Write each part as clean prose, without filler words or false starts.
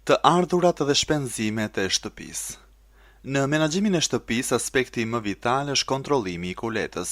Të ardhurat dhe shpenzimet e shtëpisë. Në menaxhimin e shtëpisë, aspekti më vital është kontrollimi i kuletës.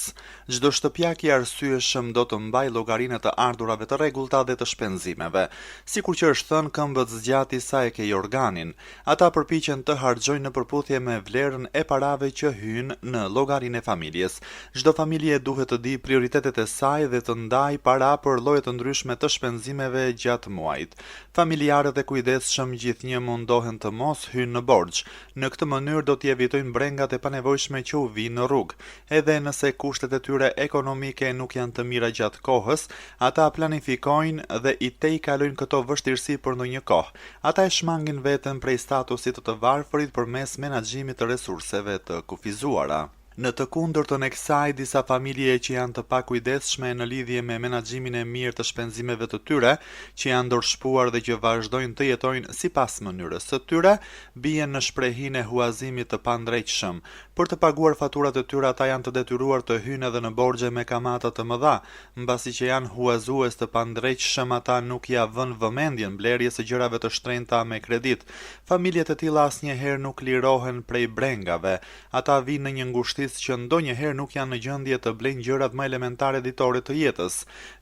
Çdo shtëpiak i arsyeshëm do të mbajë llogarinë të ardhurave të rregullta dhe të shpenzimeve. Sikur që është thënë, këmbët zgjati sa e kej organin. Ata përpiqen të harxojnë në përputhje me vlerën e parave që hyjnë në llogarinë e familjes. Çdo familje duhet të di prioritetet e saj dhe të ndajë para për lloje të ndryshme të shpenzimeve gjatë muajit. Familjarët e kujdesshëm gjithnjë mundohen të mos hyjnë në borxh. Në këtë mënyrë do t'i evitojnë brengat e panevojshme që u vinë në rrugë. Edhe nëse kushtet e tyre ekonomike nuk janë të mira gjatë kohës, ata planifikojnë dhe i tejkalojnë këto vështirësi për ndonjë kohë. Ata e shmangin veten prej statusit të varfërit përmes menaxhimit të resurseve të kufizuara. Në të kundërtën e kësaj, disa familje që janë të pakujdesshme në lidhje me menaxhimin e mirë të shpenzimeve të tyre, që janë dorëshpuar dhe që vazhdojnë të jetojnë sipas mënyrës së tyre, bien në shprehinë e huazimit të pandrejtshëm. Për të paguar faturat e tyre, ata janë të detyruar të hyjnë edhe në borxhe me kamata të mëdha. Mbasi që janë huazues të pandrejtshëm, ata nuk ja vënë vëmendjen blerjes së gjërave të shtrenjta me kredit. Familjet e tilla asnjëherë nuk lirohen prej brengave. Ata vinë në një ngushti që ndonjëherë nuk janë në gjendje të blejnë gjërat më elementare ditore të jetës.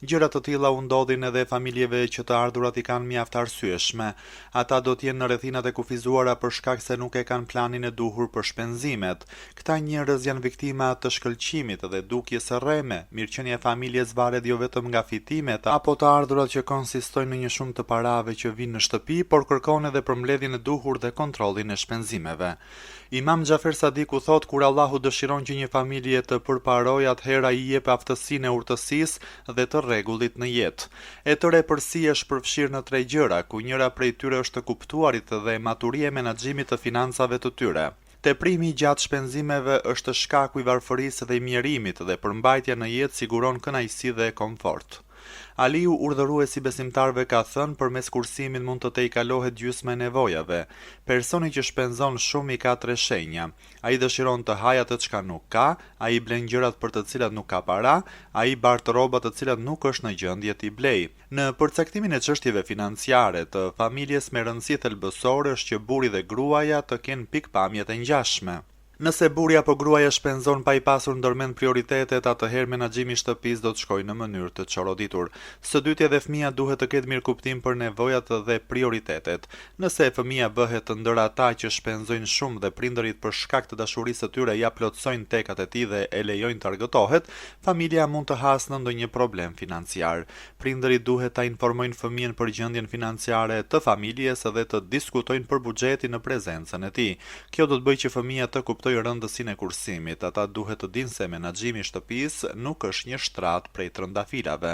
Gjërat të tilla u ndodhin edhe familjeve që të ardhurat i kanë mjaft arsyeshme. Ata do të jenë në rrethinat e kufizuara për shkak se nuk e kanë planin e duhur për shpenzimet. Këta njerëz janë viktima të shkëlqimit dhe dukjes së rreme. Mirëqenia e familjes varet jo vetëm nga fitimet apo të ardhurat që konsistojnë në një shumë të parave që vinë në shtëpi, por kërkon edhe përmbledhjen e duhur dhe kontrollin e shpenzimeve. Imam Xhafer Sadiku thot, kur Allahu dëshiron që një familje të përparojë, atëherë ai i jep aftësinë e urtësisë dhe të rregullit në jetë. E tërëpërësia është përfshirë në 3 gjëra, ku njëra prej tyre është të kuptuarit dhe maturia e menaxhimit të financave të tyre. Teprimi gjatë shpenzimeve është shkaku i varfërisë dhe i mjerimit dhe përmbajtja në jetë siguron kënaqësi dhe komfort. Aliu, urdhëruesi besimtarve, ka thënë, përmes kursimit mund të tejkalohet gjysma e nevojave. Personi që shpenzon shumë i ka 3 shenja. Ai dëshiron të hajë atë çka nuk ka, ai blen gjërat për të cilat nuk ka para, ai bart rroba të cilat nuk është në gjendje t'i blejë. Në përcaktimin e çështjeve financiare të familjes, me rëndësi thelbësore është që burri dhe gruaja të kenë pikpamjet e ngjashme. Nëse burri apo gruaja shpenzon pa i pasur ndërmend prioritetet, atëherë menaxhimi i shtëpisë do të shkojë në mënyrë të çoroditur. Së dyti, edhe fëmia duhet të ketë mirëkuptim për nevojat dhe prioritetet. Nëse fëmia bëhet ndër ata që shpenzojnë shumë dhe prindërit për shkak të dashurisë së tyre ja plotsojnë tekat e tij dhe e lejojnë të argëtohet, familja mund të hasë në ndonjë problem financiar. Prindërit duhet ta informojnë fëmijën për gjendjen financiare të familjes dhe të diskutojnë për buxhetin në prezencën e tij. Kjo do të bëjë që fëmia të kuptojë rëndësinë e kursimit. Ata duhet të dinë se menaxhimi i shtëpisë nuk është një shtrat prej trëndafilave.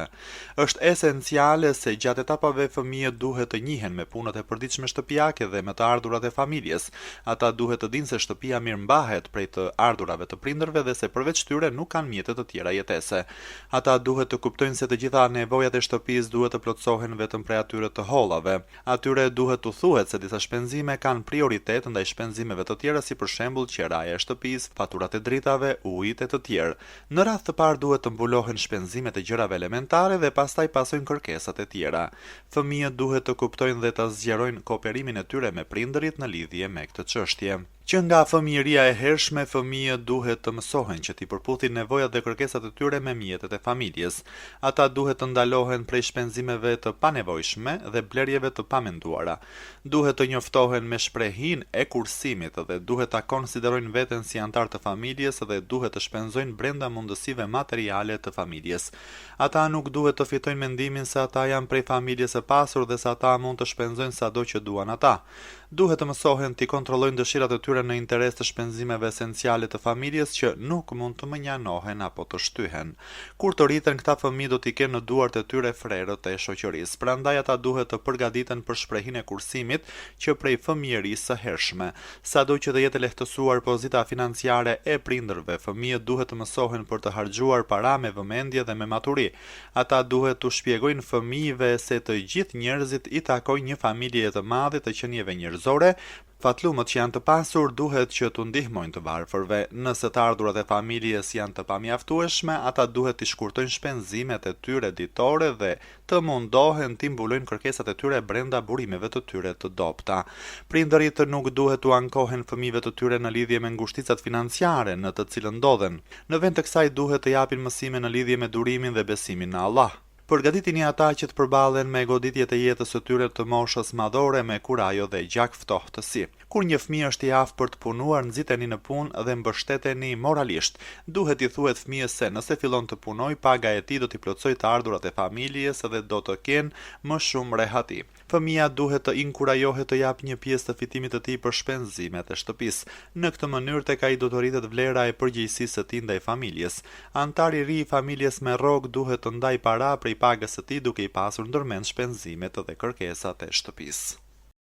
Është esenciale se gjatë etapave fëmijët duhet të njihen me punët e përditshme shtëpiake dhe me të ardhurat e familjes. Ata duhet të dinë se shtëpia mirëmbahet prej të ardhurave të prindërve dhe se përveç tyre nuk kanë mjete të tjera jetese. Ata duhet të kuptojnë se të gjitha nevojat e shtëpisë duhet të plotësohen vetëm prej atyre të hollave. Atyre duhet t'u thuhet se disa shpenzime kanë prioritet ndaj shpenzimeve të tjera, si për shembull qiraja e shtëpisë, faturat e dritave, ujit e të tjerë. Në radhë të parë duhet të mbulohen shpenzimet e gjërave elementare dhe pastaj pasojnë kërkesat e tjera. Fëmijët duhet të kuptojnë dhe të zgjerojnë kooperimin e tyre me prindërit në lidhje me këtë çështje. Që nga fëmijëria e hershme, fëmijët duhet të mësohen që t'i përputhin nevojat dhe kërkesat e tyre me mjetet e familjes. Ata duhet të ndalohen prej shpenzimeve të panevojshme dhe blerjeve të pamenduara. Duhet të njoftohen me shprehinë e kursimit dhe duhet ta konsiderojnë veten si antar të familjes dhe duhet të shpenzojnë brenda mundësive materiale të familjes. Ata nuk duhet të fitojnë mendimin se ata janë prej familjes së pasur dhe se ata mund të shpenzojnë sado që duan ata. Duhet të mësohen t'i kontrollojnë dëshirat e tyre në interes të shpenzimeve esenciale të familjes që nuk mund të mënjanohen apo të shtyhen. Kur të rriten, këta fëmijë do t'i kenë në duart e tyre frerët e shoqërisë. Prandaj ata duhet të përgatiten për shprehinë e kursimit që prej fëmijërisë së hershme. Sado që të jetë lehtësuar pozita financiare e prindërve, fëmijët duhet të mësohen për të harxhuar para me vëmendje dhe me maturi. Ata duhet t'u shpjegojnë fëmijëve se të gjithë njerëzit i takojnë një familje të madhe të qenieve njerëzore njerëzore, fatlumët që janë të pasur duhet që të ndihmojnë të varfërve. Nëse të ardhurat e familjes janë të pamjaftueshme, ata duhet të shkurtojnë shpenzimet e tyre ditore dhe të mundohen të mbulojnë kërkesat e tyre brenda burimeve të tyre të dobta. Prindërit nuk duhet të ankohen fëmijëve të tyre në lidhje me ngushticat financiare në të cilën ndodhen. Në vend të kësaj duhet të japin mësime në lidhje me durimin dhe besimin në Allah. Përgatitini ata që të përballen me goditjet e jetës së tyre të moshës madhore me kurajo dhe gjak ftohtësi. Kur një fëmijë është i aftë për të punuar, nxiteni në punë dhe mbështeteni moralisht. Duhet i thuhet fëmijës se nëse fillon të punojë, paga e tij do t'i plotësojë të ardhurat e familjes dhe do të kenë më shumë rehati. Fëmia duhet të inkurajohet të japë një pjesë të fitimit të tij për shpenzimet e shtëpisë. Në këtë mënyrë tek ai do të rritet vlera e përgjegjësisë së tij ndaj familjes. Antari i ri i familjes me rrogë duhet të ndajë para prej pagës së tij duke i pasur ndërmend shpenzimet dhe kërkesat e shtëpisë.